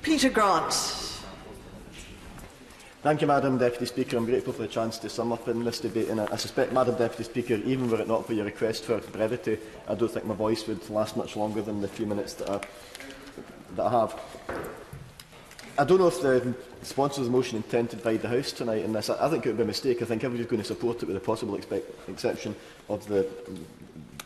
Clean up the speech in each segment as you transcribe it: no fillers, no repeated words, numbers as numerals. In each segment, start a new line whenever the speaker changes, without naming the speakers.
Peter Grant.
Thank you, Madam Deputy Speaker. I'm grateful for the chance to sum up in this debate. And I suspect, Madam Deputy Speaker, even were it not for your request for brevity, I don't think my voice would last much longer than the few minutes that I have. I don't know if the sponsors of the motion intend to divide the House tonight in this. I think it would be a mistake. I think everybody's going to support it with the possible exception of the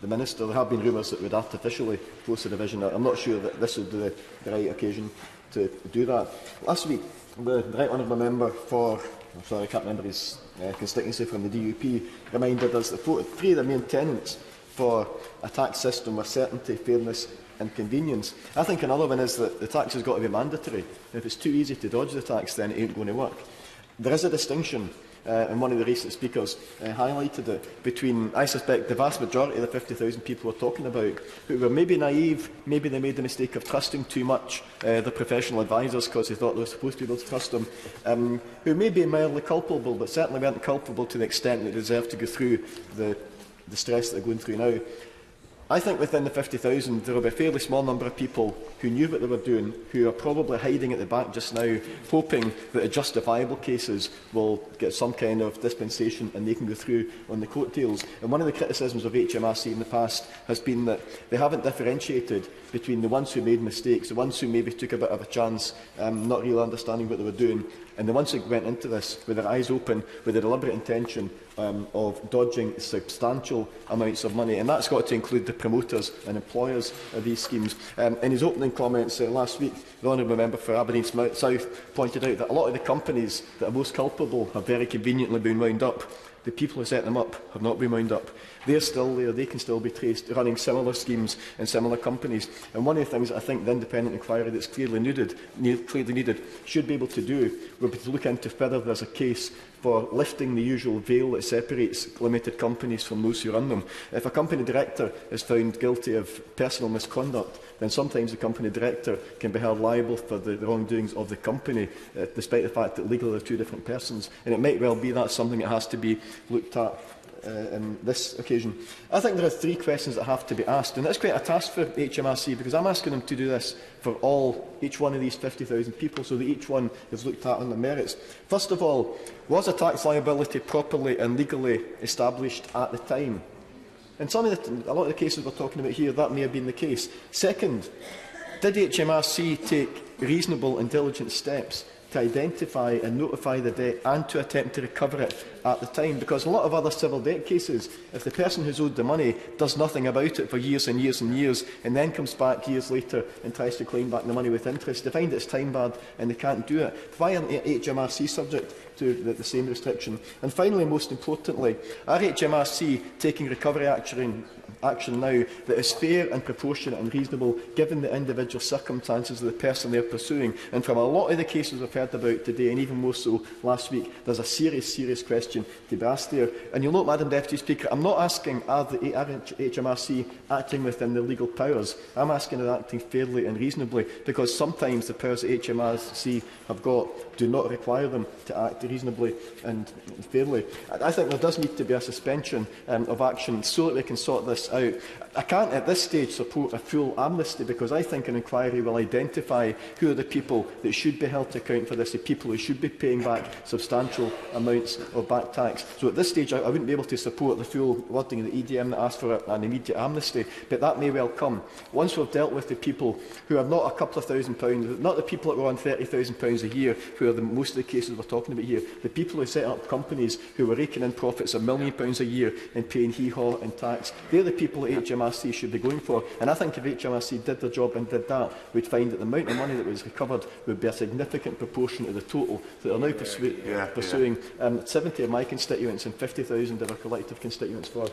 Minister. There have been rumours that would artificially force a division. I'm not sure that this would be the right occasion to do that. Last week, the right honourable member for, I'm sorry, I can't remember his constituency from the DUP, reminded us that three of the main tenets for a tax system were certainty, fairness and convenience. I think another one is that the tax has got to be mandatory. If it's too easy to dodge the tax, then it ain't going to work. There is a distinction, and one of the recent speakers highlighted it, between, I suspect, the vast majority of the 50,000 people we're talking about, who were maybe naive, maybe they made the mistake of trusting too much the professional advisers because they thought they were supposed to be able to trust them, who may be mildly culpable, but certainly weren't culpable to the extent that they deserve to go through the stress that they're going through now. I think within the 50,000 there will be a fairly small number of people who knew what they were doing, who are probably hiding at the back just now, hoping that the justifiable cases will get some kind of dispensation and they can go through on the coattails. And one of the criticisms of HMRC in the past has been that they haven't differentiated between the ones who made mistakes, the ones who maybe took a bit of a chance, not really understanding what they were doing, and the ones who went into this with their eyes open, with the deliberate intention of dodging substantial amounts of money. And that's got to include the promoters and employers of these schemes. In his opening comments last week, the honourable member for Aberdeen South pointed out that a lot of the companies that are most culpable have very conveniently been wound up. The people who set them up have not been wound up. They're still there. They can still be traced, running similar schemes in similar companies. And one of the things that I think the independent inquiry that's clearly needed should be able to do would be to look into whether there's a case for lifting the usual veil that separates limited companies from those who run them. If a company director is found guilty of personal misconduct, then sometimes the company director can be held liable for the wrongdoings of the company, despite the fact that legally they're two different persons. And it might well be that's something that has to be looked at on this occasion. I think there are three questions that have to be asked, and that's quite a task for HMRC, because I'm asking them to do this for each one of these 50,000 people, so that each one is looked at on the merits. First of all, was a tax liability properly and legally established at the time? In a lot of the cases we're talking about here, that may have been the case. Second, did HMRC take reasonable and diligent steps to identify and notify the debt and to attempt to recover it at the time? Because a lot of other civil debt cases, if the person who's owed the money does nothing about it for years and years and years, and then comes back years later and tries to claim back the money with interest, they find it's time barred and they can't do it. Why aren't HMRC subject to the same restriction? And finally, most importantly, are HMRC taking recovery action now that is fair and proportionate and reasonable given the individual circumstances of the person they are pursuing? And from a lot of the cases we've heard about today, and even more so last week, there's a serious question to be asked there. And you'll note, Madam Deputy Speaker, I'm not asking are HMRC acting within their legal powers. I'm asking are they acting fairly and reasonably, because sometimes the powers that HMRC have got do not require them to act reasonably and fairly. I think there does need to be a suspension of action so that we can sort this out. I can't at this stage support a full amnesty, because I think an inquiry will identify who are the people that should be held to account for this, the people who should be paying back substantial amounts of back tax. So at this stage I wouldn't be able to support the full wording of the EDM that asks for an immediate amnesty, but that may well come once we've dealt with the people who are not a couple of £1,000s, not the people that were on £30,000 a year, who are most of the cases we're talking about here, the people who set up companies who were raking in profits of £1 million a year and paying hee-haw in tax. They're the people that HMRC should be going for. And I think if HMRC did their job and did that, we'd find that the amount of money that was recovered would be a significant proportion of the total that are now pursuing 70 of my constituents and 50,000 of our collective constituents for.